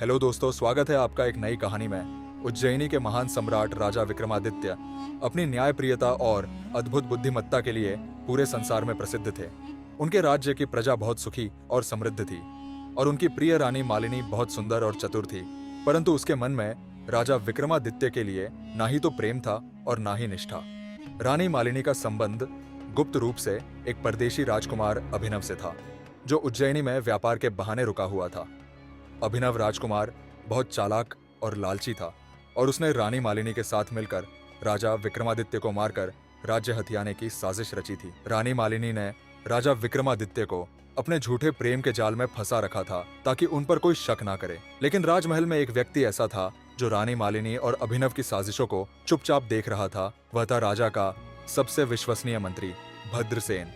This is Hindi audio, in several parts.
हेलो दोस्तों, स्वागत है आपका एक नई कहानी में। उज्जैनी के महान सम्राट राजा विक्रमादित्य अपनी न्यायप्रियता और अद्भुत बुद्धिमत्ता के लिए पूरे संसार में प्रसिद्ध थे। उनके राज्य की प्रजा बहुत सुखी और समृद्ध थी और उनकी प्रिय रानी मालिनी बहुत सुंदर और चतुर थी। परंतु उसके मन में राजा विक्रमादित्य के लिए ना ही तो प्रेम था और ना ही निष्ठा। रानी मालिनी का संबंध गुप्त रूप से एक परदेशी राजकुमार अभिनव से था, जो उज्जैनी में व्यापार के बहाने रुका हुआ था। अभिनव राजकुमार बहुत चालाक और लालची था और उसने रानी मालिनी के साथ मिलकर राजा विक्रमादित्य को मारकर राज्य हथियाने की साजिश रची थी। रानी मालिनी ने राजा विक्रमादित्य को अपने झूठे प्रेम के जाल में फंसा रखा था ताकि उन पर कोई शक ना करे। लेकिन राजमहल में एक व्यक्ति ऐसा था जो रानी मालिनी और अभिनव की साजिशों को चुपचाप देख रहा था। वह था राजा का सबसे विश्वसनीय मंत्री भद्रसेन।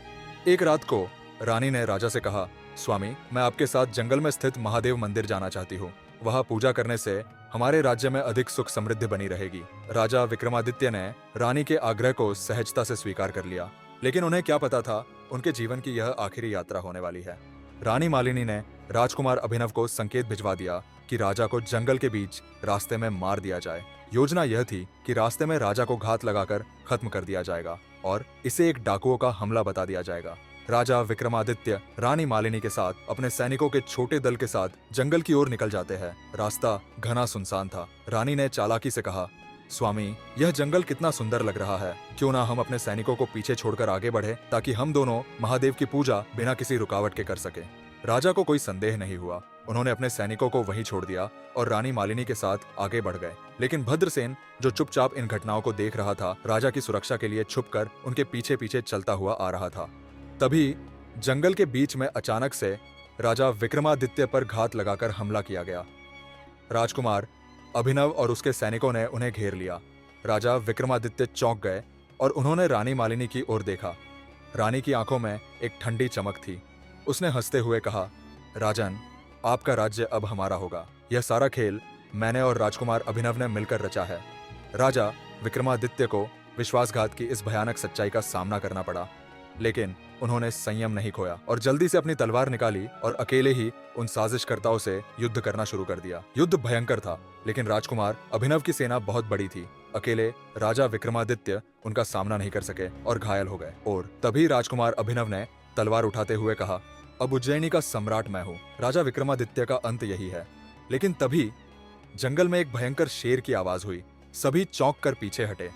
एक रात को रानी ने राजा से कहा, स्वामी, मैं आपके साथ जंगल में स्थित महादेव मंदिर जाना चाहती हूँ। वहाँ पूजा करने से हमारे राज्य में अधिक सुख समृद्धि बनी रहेगी। राजा विक्रमादित्य ने रानी के आग्रह को सहजता से स्वीकार कर लिया, लेकिन उन्हें क्या पता था उनके जीवन की यह आखिरी यात्रा होने वाली है। रानी मालिनी ने राजकुमार अभिनव को संकेत भिजवा दिया कि राजा को जंगल के बीच रास्ते में मार दिया जाए। योजना यह थी कि रास्ते में राजा को घात लगाकर खत्म कर दिया जाएगा और इसे एक डाकुओं का हमला बता दिया जाएगा। राजा विक्रमादित्य रानी मालिनी के साथ अपने सैनिकों के छोटे दल के साथ जंगल की ओर निकल जाते हैं। रास्ता घना सुनसान था। रानी ने चालाकी से कहा, स्वामी, यह जंगल कितना सुंदर लग रहा है। क्यों ना हम अपने सैनिकों को पीछे छोड़कर आगे बढ़े ताकि हम दोनों महादेव की पूजा बिना किसी रुकावट के कर सके। राजा को कोई संदेह नहीं हुआ। उन्होंने अपने सैनिकों को वहीं छोड़ दिया और रानी मालिनी के साथ आगे बढ़ गए। लेकिन भद्रसेन, जो चुपचाप इन घटनाओं को देख रहा था, राजा की सुरक्षा के लिए छुपकर उनके पीछे पीछे चलता हुआ आ रहा था। तभी जंगल के बीच में अचानक से राजा विक्रमादित्य पर घात लगाकर हमला किया गया। राजकुमार अभिनव और उसके सैनिकों ने उन्हें घेर लिया। राजा विक्रमादित्य चौंक गए और उन्होंने रानी मालिनी की ओर देखा। रानी की आंखों में एक ठंडी चमक थी। उसने हंसते हुए कहा, राजन, आपका राज्य अब हमारा होगा। यह सारा खेल मैंने और राजकुमार अभिनव ने मिलकर रचा है। राजा विक्रमादित्य को विश्वासघात की इस भयानक सच्चाई का सामना करना पड़ा, लेकिन उन्होंने संयम नहीं खोया और जल्दी से अपनी तलवार निकाली और अकेले ही उन साजिशकर्ताओं से युद्ध करना शुरू कर दिया। युद्ध भयंकर था, लेकिन राजकुमार अभिनव की सेना बहुत बड़ी थी। अकेले राजा विक्रमादित्य उनका सामना नहीं कर सके और घायल हो गए। और तभी राजकुमार अभिनव ने तलवार उठाते हुए कहा, अब उज्जैनी का सम्राट मैं हूँ। राजा विक्रमादित्य का अंत यही है। लेकिन तभी जंगल में एक भयंकर शेर की आवाज हुई। सभी चौंक कर पीछे हटे।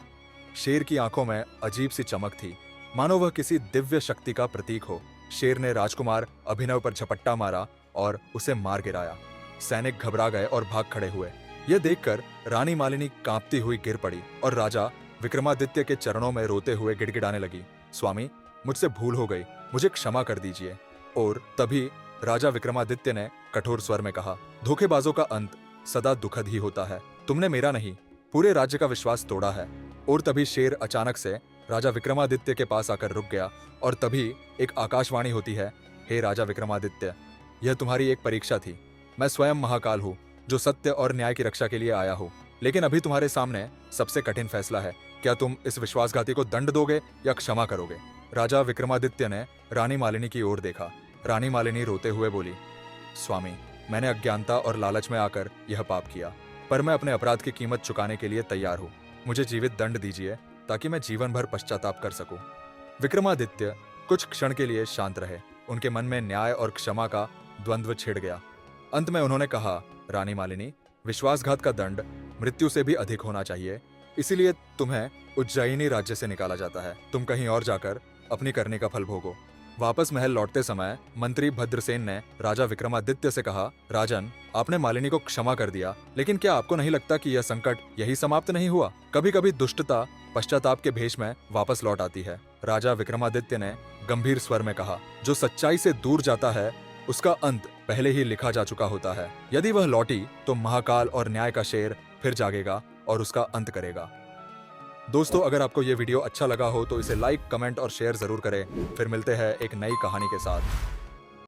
शेर की आंखों में अजीब सी चमक थी, मानो वह किसी दिव्य शक्ति का प्रतीक हो। शेर ने राजकुमार अभिनव पर झपट्टा मारा और उसे मार गिराया। सैनिक घबरा गए और भाग खड़े हुए। यह देखकर रानी मालिनी कांपती हुई गिर पड़ी और राजा विक्रमादित्य के चरणों में रोते हुए गिड़गिड़ाने लगी, स्वामी, मुझसे भूल हो गई, मुझे क्षमा कर दीजिए। और तभी राजा विक्रमादित्य ने कठोर स्वर में कहा, धोखेबाजों का अंत सदा दुखद ही होता है। तुमने मेरा नहीं, पूरे राज्य का विश्वास तोड़ा है। और तभी शेर अचानक से राजा विक्रमादित्य के पास आकर रुक गया और तभी एक आकाशवाणी होती है, हे राजा विक्रमादित्य, यह तुम्हारी एक परीक्षा थी। मैं स्वयं महाकाल हूँ जो सत्य और न्याय की रक्षा के लिए आया हूँ। लेकिन अभी तुम्हारे सामने सबसे कठिन फैसला है। क्या तुम इस विश्वासघाती को दंड दोगे या क्षमा करोगे? राजा विक्रमादित्य ने रानी मालिनी की ओर देखा। रानी मालिनी रोते हुए बोली, स्वामी, मैंने अज्ञानता और लालच में आकर यह पाप किया, पर मैं अपने अपराध की कीमत चुकाने के लिए तैयार हूँ। मुझे जीवित दंड दीजिए ताकि मैं जीवन भर पश्चाताप कर सकूं। विक्रमादित्य कुछ क्षण के लिए शांत रहे। उनके मन में न्याय और क्षमा का द्वंद्व छिड़ गया। अंत में उन्होंने कहा, रानी मालिनी, विश्वासघात का दंड मृत्यु से भी अधिक होना चाहिए, इसीलिए तुम्हें उज्जैनी राज्य से निकाला जाता है। तुम कहीं और जाकर अपनी करनी का फल भोगो। वापस महल लौटते समय मंत्री भद्रसेन ने राजा विक्रमादित्य से कहा, राजन, आपने मालिनी को क्षमा कर दिया, लेकिन क्या आपको नहीं लगता कि यह संकट यही समाप्त नहीं हुआ? कभी कभी दुष्टता पश्चाताप के भेष में वापस लौट आती है। राजा विक्रमादित्य ने गंभीर स्वर में कहा, जो सच्चाई से दूर जाता है उसका अंत पहले ही लिखा जा चुका होता है। यदि वह लौटी तो महाकाल और न्याय का शेर फिर जागेगा और उसका अंत करेगा। दोस्तों, अगर आपको ये वीडियो अच्छा लगा हो तो इसे लाइक, कमेंट और शेयर जरूर करें। फिर मिलते हैं एक नई कहानी के साथ।